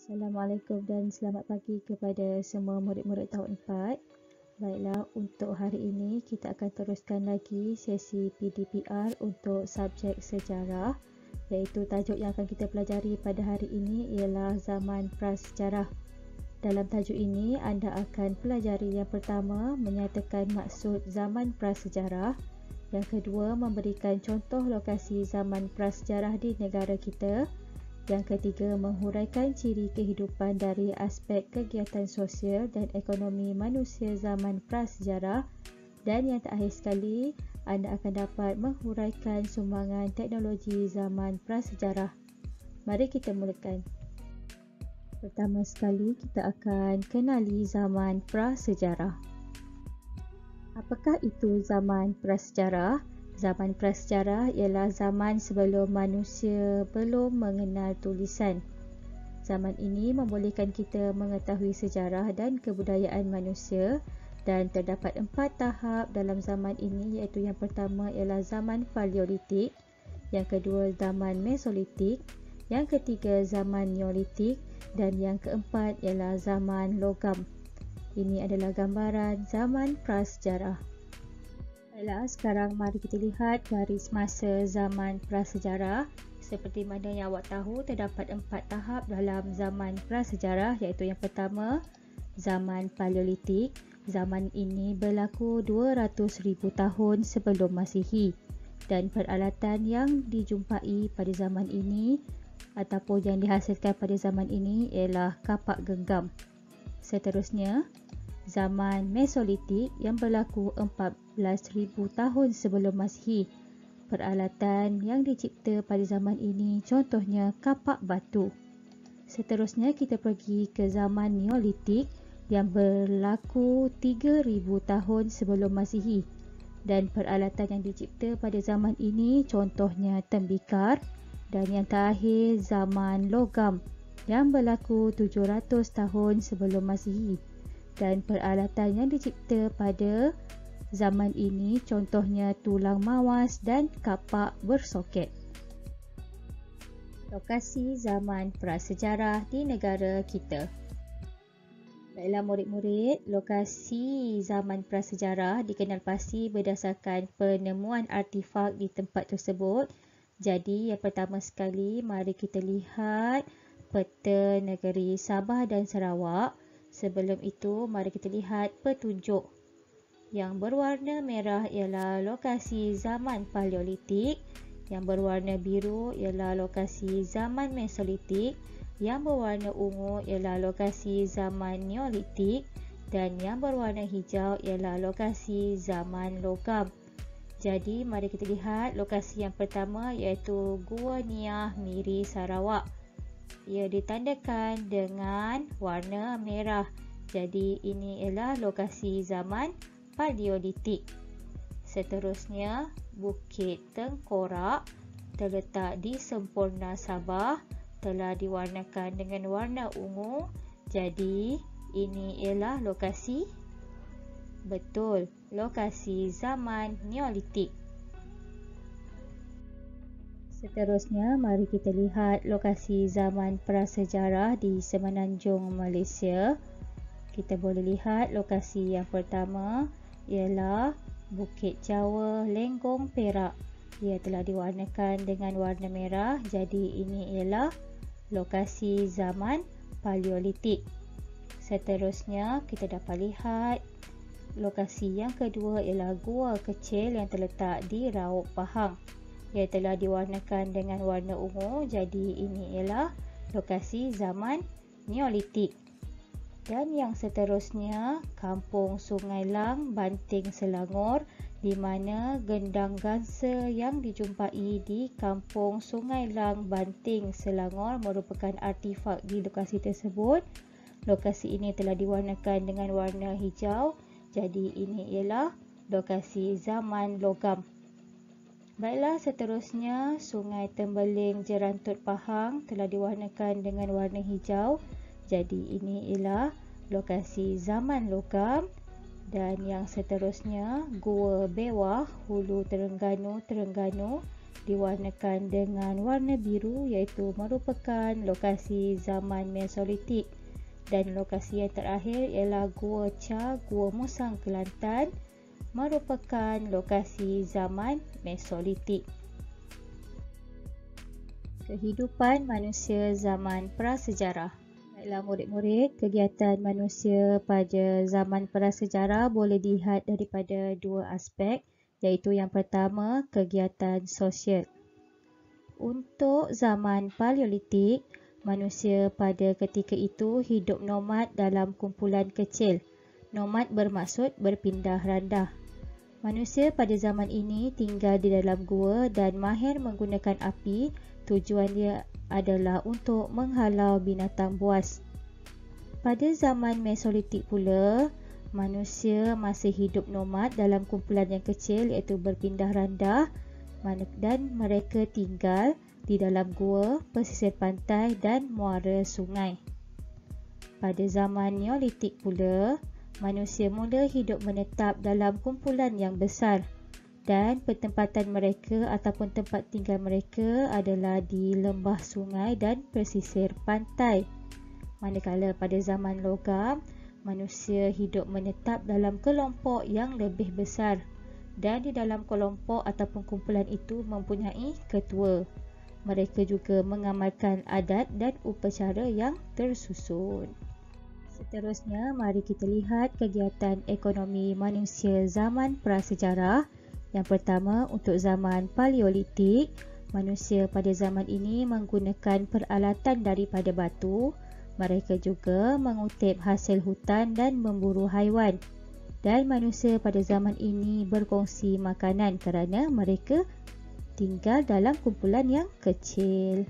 Assalamualaikum dan selamat pagi kepada semua murid-murid tahun 4. Baiklah, untuk hari ini kita akan teruskan lagi sesi PDPR untuk subjek sejarah, iaitu tajuk yang akan kita pelajari pada hari ini ialah zaman prasejarah. Dalam tajuk ini, anda akan pelajari yang pertama menyatakan maksud zaman prasejarah, yang kedua memberikan contoh lokasi zaman prasejarah di negara kita, yang ketiga, menghuraikan ciri kehidupan dari aspek kegiatan sosial dan ekonomi manusia zaman prasejarah, dan yang terakhir sekali, anda akan dapat menghuraikan sumbangan teknologi zaman prasejarah. Mari kita mulakan. Pertama sekali, kita akan kenali zaman prasejarah. Apakah itu zaman prasejarah? Zaman prasejarah ialah zaman sebelum manusia belum mengenal tulisan. Zaman ini membolehkan kita mengetahui sejarah dan kebudayaan manusia, dan terdapat 4 tahap dalam zaman ini, iaitu yang pertama ialah zaman Paleolitik, yang kedua zaman Mesolitik, yang ketiga zaman Neolitik, dan yang keempat ialah zaman Logam. Ini adalah gambaran zaman prasejarah. Baiklah, sekarang mari kita lihat garis masa zaman prasejarah. Seperti mana yang awak tahu, terdapat 4 tahap dalam zaman prasejarah, iaitu yang pertama, zaman Paleolitik. Zaman ini berlaku 200,000 tahun sebelum Masihi, dan peralatan yang dijumpai pada zaman ini ataupun yang dihasilkan pada zaman ini ialah kapak genggam. Seterusnya, zaman Mesolitik yang berlaku 14,000 tahun sebelum Masihi. Peralatan yang dicipta pada zaman ini contohnya kapak batu. Seterusnya kita pergi ke zaman Neolitik yang berlaku 3,000 tahun sebelum Masihi. Dan peralatan yang dicipta pada zaman ini contohnya tembikar. Dan yang terakhir zaman Logam yang berlaku 700 tahun sebelum Masihi. Dan peralatan yang dicipta pada zaman ini contohnya tulang mawas dan kapak bersoket. Lokasi zaman prasejarah di negara kita. Baiklah murid-murid, lokasi zaman prasejarah dikenal pasti berdasarkan penemuan artifak di tempat tersebut. Jadi yang pertama sekali, mari kita lihat peta negeri Sabah dan Sarawak. Sebelum itu, mari kita lihat petunjuk. Yang berwarna merah ialah lokasi zaman Paleolitik, yang berwarna biru ialah lokasi zaman Mesolitik, yang berwarna ungu ialah lokasi zaman Neolitik, dan yang berwarna hijau ialah lokasi zaman Logam. Jadi, mari kita lihat lokasi yang pertama, iaitu Gua Niah Miri Sarawak. Ia ditandakan dengan warna merah. Jadi, ini ialah lokasi zaman Paleolitik. Seterusnya, Bukit Tengkorak terletak di Semporna Sabah, telah diwarnakan dengan warna ungu. Jadi, ini ialah lokasi betul, lokasi zaman Neolitik. Seterusnya, mari kita lihat lokasi zaman prasejarah di Semenanjung Malaysia. Kita boleh lihat lokasi yang pertama ialah Bukit Jawa, Lenggong, Perak. Ia telah diwarnakan dengan warna merah, jadi ini ialah lokasi zaman Paleolitik. Seterusnya, kita dapat lihat lokasi yang kedua ialah Gua Kecil yang terletak di Raub Pahang. Ia telah diwarnakan dengan warna ungu, jadi ini ialah lokasi zaman Neolitik. Dan yang seterusnya, Kampung Sungai Lang, Banting, Selangor, di mana gendang gansa yang dijumpai di Kampung Sungai Lang, Banting, Selangor merupakan artifak di lokasi tersebut. Lokasi ini telah diwarnakan dengan warna hijau, jadi ini ialah lokasi zaman Logam. Baiklah, seterusnya Sungai Tembeling, Jerantut, Pahang telah diwarnakan dengan warna hijau. Jadi ini ialah lokasi zaman Logam. Dan yang seterusnya Gua Bewah, Hulu Terengganu, diwarnakan dengan warna biru iaitu merupakan lokasi zaman Mesolitik, dan lokasi yang terakhir ialah Gua Cha, Gua Musang Kelantan, merupakan lokasi zaman Mesolitik. Kehidupan manusia zaman prasejarah. Baiklah murid-murid, kegiatan manusia pada zaman prasejarah boleh dilihat daripada dua aspek, iaitu yang pertama, kegiatan sosial. Untuk zaman Paleolitik, manusia pada ketika itu hidup nomad dalam kumpulan kecil. Nomad bermaksud berpindah randah. Manusia pada zaman ini tinggal di dalam gua dan mahir menggunakan api. Tujuannya adalah untuk menghalau binatang buas. Pada zaman Mesolitik pula, manusia masih hidup nomad dalam kumpulan yang kecil iaitu berpindah randah, dan mereka tinggal di dalam gua, pesisir pantai dan muara sungai. Pada zaman Neolitik pula, manusia mula hidup menetap dalam kumpulan yang besar, dan pertempatan mereka ataupun tempat tinggal mereka adalah di lembah sungai dan pesisir pantai. Manakala pada zaman logam, manusia hidup menetap dalam kelompok yang lebih besar, dan di dalam kelompok ataupun kumpulan itu mempunyai ketua. Mereka juga mengamalkan adat dan upacara yang tersusun. Seterusnya, mari kita lihat kegiatan ekonomi manusia zaman prasejarah. Yang pertama, untuk zaman Paleolitik, manusia pada zaman ini menggunakan peralatan daripada batu. Mereka juga mengutip hasil hutan dan memburu haiwan. Dan manusia pada zaman ini berkongsi makanan kerana mereka tinggal dalam kumpulan yang kecil.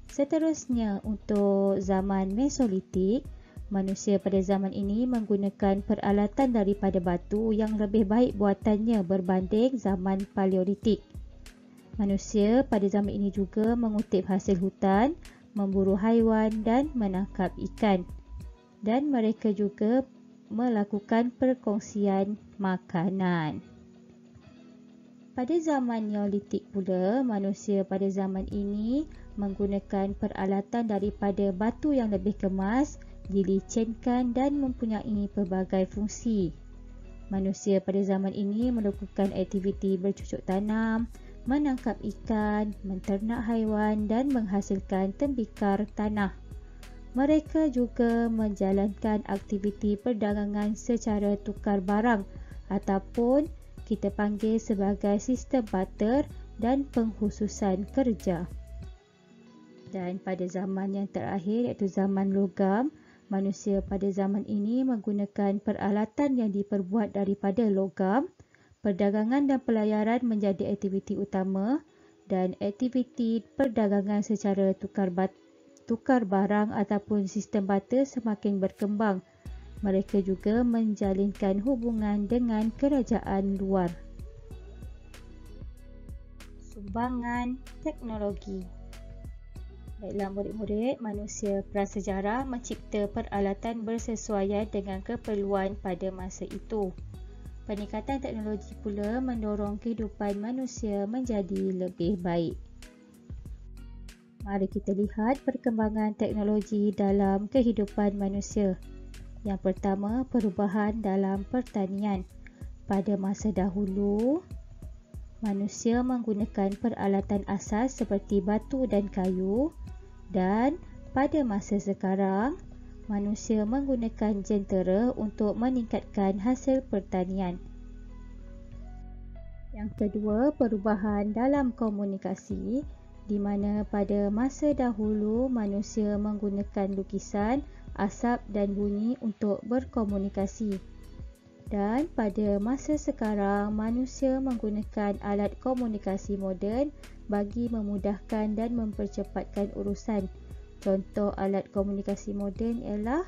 Seterusnya, untuk zaman Mesolitik, manusia pada zaman ini menggunakan peralatan daripada batu yang lebih baik buatannya berbanding zaman Paleolitik. Manusia pada zaman ini juga mengutip hasil hutan, memburu haiwan dan menangkap ikan. Dan mereka juga melakukan perkongsian makanan. Pada zaman Neolitik pula, manusia pada zaman ini menggunakan peralatan daripada batu yang lebih kemas, dilicinkan dan mempunyai pelbagai fungsi. Manusia pada zaman ini melakukan aktiviti bercucuk tanam, menangkap ikan, menternak haiwan dan menghasilkan tembikar tanah. Mereka juga menjalankan aktiviti perdagangan secara tukar barang ataupun kita panggil sebagai sistem barter dan pengkhususan kerja. Dan pada zaman yang terakhir iaitu zaman logam, manusia pada zaman ini menggunakan peralatan yang diperbuat daripada logam. Perdagangan dan pelayaran menjadi aktiviti utama, dan aktiviti perdagangan secara tukar barang ataupun sistem barter semakin berkembang. Mereka juga menjalinkan hubungan dengan kerajaan luar. Sumbangan teknologi. Baiklah murid-murid, manusia prasejarah mencipta peralatan bersesuaian dengan keperluan pada masa itu. Peningkatan teknologi pula mendorong kehidupan manusia menjadi lebih baik. Mari kita lihat perkembangan teknologi dalam kehidupan manusia. Yang pertama, perubahan dalam pertanian. Pada masa dahulu, manusia menggunakan peralatan asas seperti batu dan kayu, dan pada masa sekarang, manusia menggunakan jentera untuk meningkatkan hasil pertanian. Yang kedua, perubahan dalam komunikasi, di mana pada masa dahulu manusia menggunakan lukisan, asap dan bunyi untuk berkomunikasi. Dan pada masa sekarang, manusia menggunakan alat komunikasi moden bagi memudahkan dan mempercepatkan urusan. Contoh alat komunikasi moden ialah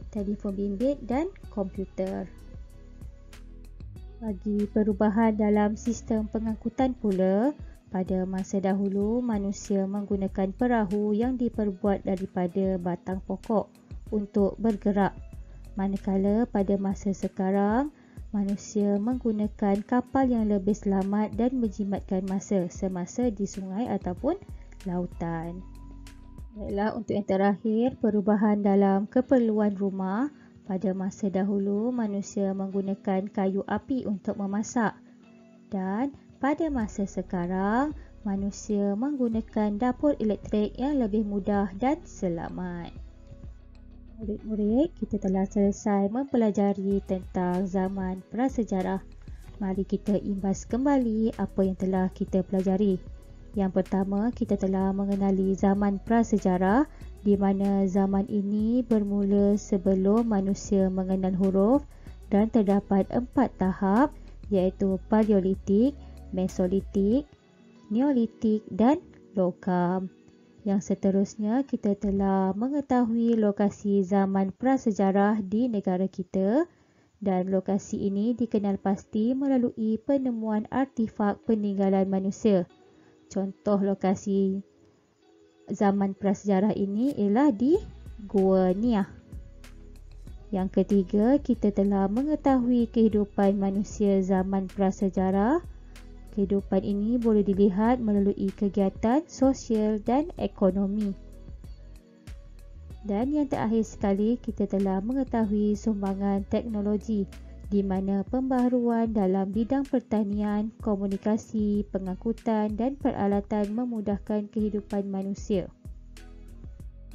telefon bimbit dan komputer. Bagi perubahan dalam sistem pengangkutan pula, pada masa dahulu manusia menggunakan perahu yang diperbuat daripada batang pokok untuk bergerak. Manakala pada masa sekarang, manusia menggunakan kapal yang lebih selamat dan menjimatkan masa semasa di sungai ataupun lautan. Baiklah, untuk yang terakhir, perubahan dalam keperluan rumah. Pada masa dahulu, manusia menggunakan kayu api untuk memasak. Dan pada masa sekarang, manusia menggunakan dapur elektrik yang lebih mudah dan selamat. Murid-murid, kita telah selesai mempelajari tentang zaman prasejarah. Mari kita imbas kembali apa yang telah kita pelajari. Yang pertama, kita telah mengenali zaman prasejarah, di mana zaman ini bermula sebelum manusia mengenal huruf dan terdapat 4 tahap, iaitu Paleolitik, Mesolitik, Neolitik dan Logam. Yang seterusnya, kita telah mengetahui lokasi zaman prasejarah di negara kita, dan lokasi ini dikenal pasti melalui penemuan artifak peninggalan manusia. Contoh lokasi zaman prasejarah ini ialah di Gua Niah. Yang ketiga, kita telah mengetahui kehidupan manusia zaman prasejarah. Kehidupan ini boleh dilihat melalui kegiatan sosial dan ekonomi. Dan yang terakhir sekali, kita telah mengetahui sumbangan teknologi, di mana pembaharuan dalam bidang pertanian, komunikasi, pengangkutan dan peralatan memudahkan kehidupan manusia.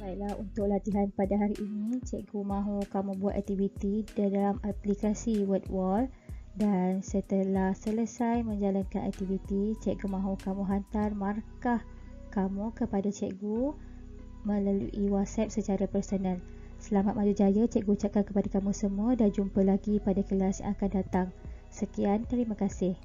Baiklah, untuk latihan pada hari ini, cikgu mahu kamu buat aktiviti dalam aplikasi WordWall. Dan setelah selesai menjalankan aktiviti, cikgu mahu kamu hantar markah kamu kepada cikgu melalui WhatsApp secara personal. Selamat maju jaya, cikgu ucapkan kepada kamu semua dan jumpa lagi pada kelas yang akan datang. Sekian, terima kasih.